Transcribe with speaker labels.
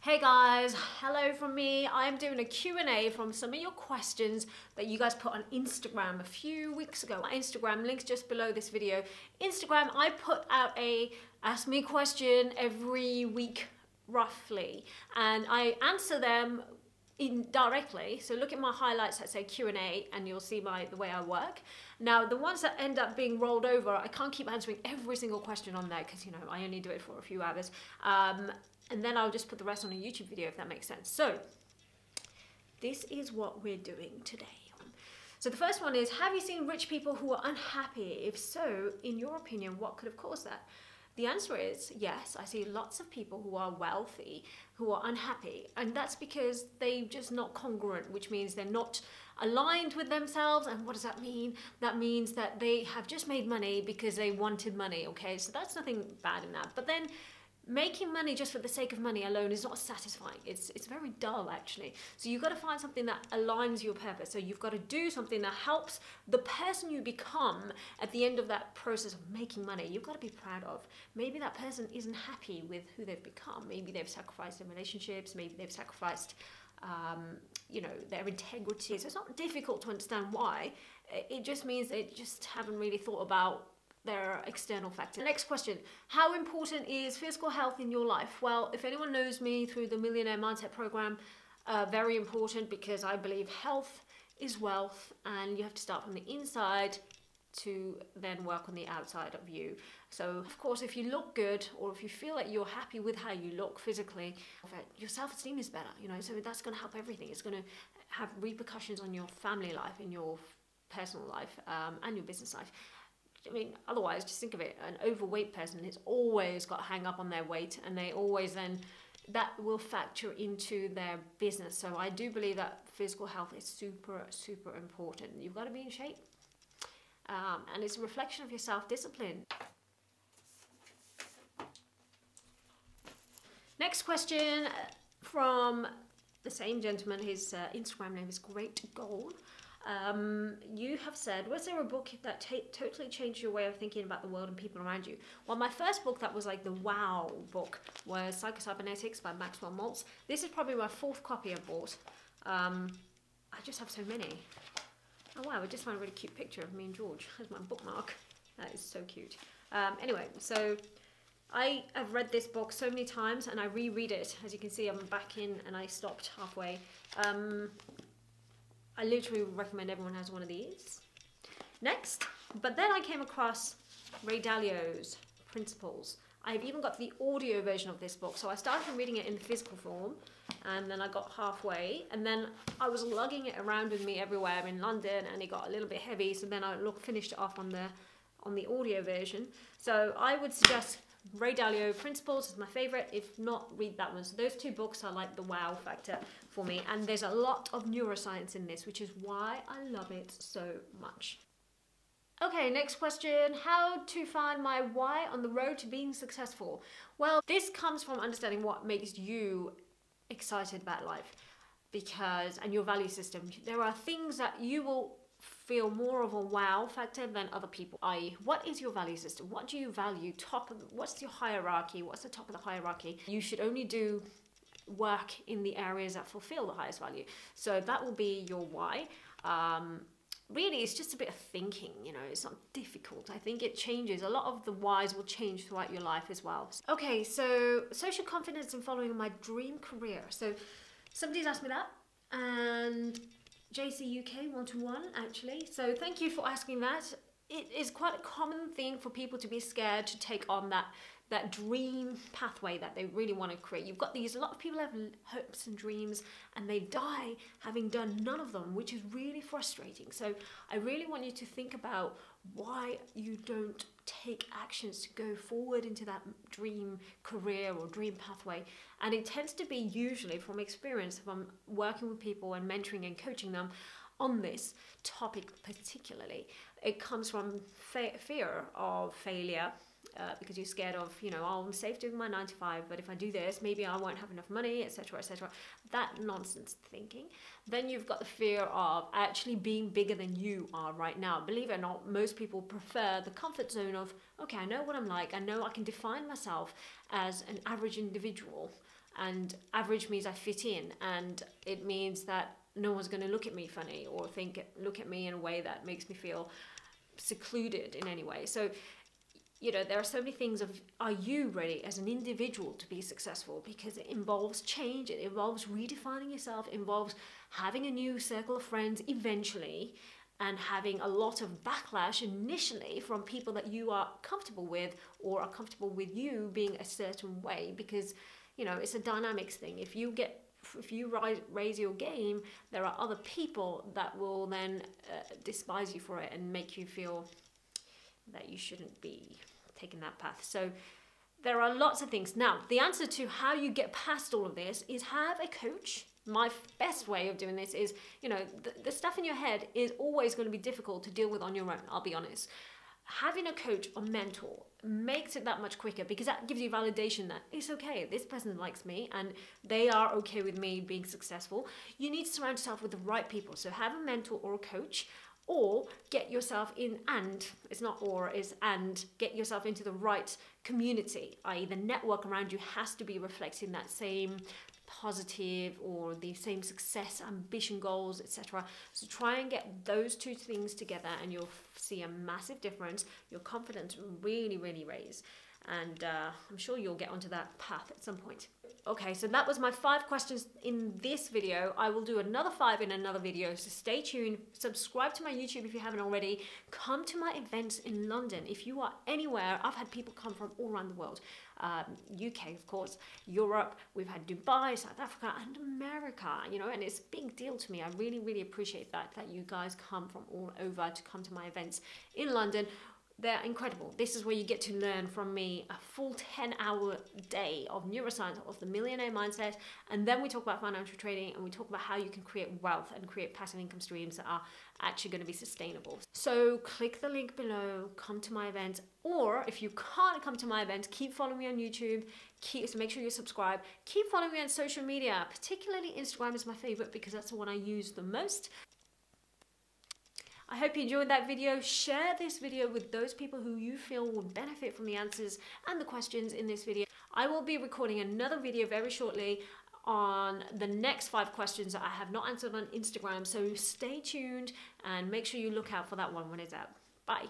Speaker 1: Hey guys, hello from me. I'm doing a Q&A from some of your questions that you guys put on Instagram a few weeks ago. My Instagram link's just below this video. Instagram, I put out a ask me question every week roughly, and I answer them indirectly. So look at my highlights that say Q&A and you'll see the way I work. Now the ones that end up being rolled over, I can't keep answering every single question on there because I only do it for a few hours. And then I'll just put the rest on a YouTube video if that makes sense. So this is what we're doing today. So the first one is, have you seen rich people who are unhappy? If so, in your opinion, what could have caused that? The answer is yes, I see lots of people who are wealthy who are unhappy, and that's because they're just not congruent, which means they're not aligned with themselves. And what does that mean? That means that they have just made money because they wanted money, okay? So that's nothing bad in that. But then making money just for the sake of money alone is not satisfying. It's very dull actually. So you've got to find something that aligns your purpose. So you've got to do something that helps the person you become at the end of that process of making money. You've got to be proud of. Maybe that person isn't happy with who they've become. Maybe they've sacrificed their relationships. Maybe they've sacrificed their integrity. So it's not difficult to understand why. It just means they just haven't really thought about their external factors. Next question, how important is physical health in your life? Well, if anyone knows me through the Millionaire Mindset Program, very important, because I believe health is wealth and you have to start from the inside to then work on the outside of you. So of course, if you look good, or if you feel like you're happy with how you look physically, your self-esteem is better, so that's going to help everything. It's going to have repercussions on your family life, in your personal life, and your business life. I mean, otherwise, just think of it, an overweight person has always got to hang up on their weight, and they always that will factor into their business. So I do believe that physical health is super, super important. You've got to be in shape. And it's a reflection of your self-discipline. Next question from the same gentleman. His Instagram name is Great Goal. You have said, was there a book that totally changed your way of thinking about the world and people around you? Well, my first book that was like the wow book was Psycho-Cybernetics by Maxwell Maltz. This is probably my 4th copy I bought. I just have so many. Oh wow, I just found a really cute picture of me and George as my bookmark. That is so cute. Anyway, so I have read this book so many times and I reread it. As you can see, I'm back in and I stopped halfway. I literally recommend everyone has one of these. Next, but then I came across Ray Dalio's Principles. I've even got the audio version of this book. So I started reading it in the physical form, and then I got halfway, and then I was lugging it around with me everywhere in London, and it got a little bit heavy. So then I finished it off on the audio version. So I would suggest Ray Dalio Principles is my favorite. If not, read that one. So those 2 books are like the wow factor for me, and there's a lot of neuroscience in this, which is why I love it so much. Okay, next question, how to find my why on the road to being successful? Well, this comes from understanding what makes you excited about life, and your value system. There are things that you will feel more of a wow factor than other people. I.e., what is your value system? What do you value? What's your hierarchy? What's the top of the hierarchy? You should only do work in the areas that fulfill the highest value. So that will be your why. Really, it's just a bit of thinking, it's not difficult. I think it changes. A lot of the whys will change throughout your life as well. Okay, so social confidence in following my dream career. So somebody's asked me that, and JC UK 1-to-1 actually. So thank you for asking that. It is quite a common thing for people to be scared to take on that dream pathway that they really want to create. You've got a lot of people have hopes and dreams and they die having done none of them, which is really frustrating. So I really want you to think about why you don't take actions to go forward into that dream career or dream pathway. And it tends to be, usually from experience, if I'm working with people and mentoring and coaching them on this topic particularly, it comes from fear of failure. Because you're scared of, oh, I'm safe doing my 9 to 5, but if I do this, maybe I won't have enough money, etc., etc. That nonsense thinking. Then you've got the fear of actually being bigger than you are right now. Believe it or not, most people prefer the comfort zone of, okay, I know what I'm like, I know I can define myself, as an average individual, and average means I fit in, and it means that no one's going to look at me funny or look at me in a way that makes me feel secluded in any way. So, you know, there are so many things of, are you ready as an individual to be successful? Because it involves change, it involves redefining yourself, it involves having a new circle of friends eventually, and having a lot of backlash initially from people that you are comfortable with or are comfortable with you being a certain way, because, you know, it's a dynamics thing. If you raise your game, there are other people that will then despise you for it and make you feel that you shouldn't be taking that path. So there are lots of things. Now, the answer to how you get past all of this is have a coach. My best way of doing this is, you know, the stuff in your head is always going to be difficult to deal with on your own, I'll be honest. Having a coach or mentor makes it that much quicker, because that gives you validation that it's okay, this person likes me and they are okay with me being successful. You need to surround yourself with the right people. So have a mentor or a coach, or get yourself in, and it's not or, it's and, get yourself into the right community, i.e. the network around you has to be reflecting that same positive or the same success, ambition, goals, etc. So try and get those two things together and you'll see a massive difference. Your confidence will really, really raise. And I'm sure you'll get onto that path at some point. Okay, so that was my 5 questions in this video. I will do another 5 in another video, so stay tuned. Subscribe to my YouTube if you haven't already. Come to my events in London. If you are anywhere, I've had people come from all around the world. UK, of course, Europe, we've had Dubai, South Africa, and America, you know, and it's a big deal to me. I really, really appreciate that you guys come from all over to come to my events in London. They're incredible. This is where you get to learn from me a full 10-hour day of neuroscience, of the millionaire mindset, and then we talk about financial trading and we talk about how you can create wealth and create passive income streams that are actually going to be sustainable. So click the link below, come to my event, or if you can't come to my event, keep following me on YouTube, so make sure you subscribe, keep following me on social media, particularly Instagram is my favorite because that's the one I use the most. I hope you enjoyed that video. Share this video with those people who you feel will benefit from the answers and the questions in this video. I will be recording another video very shortly on the next 5 questions that I have not answered on Instagram. So stay tuned and make sure you look out for that one when it's out. Bye.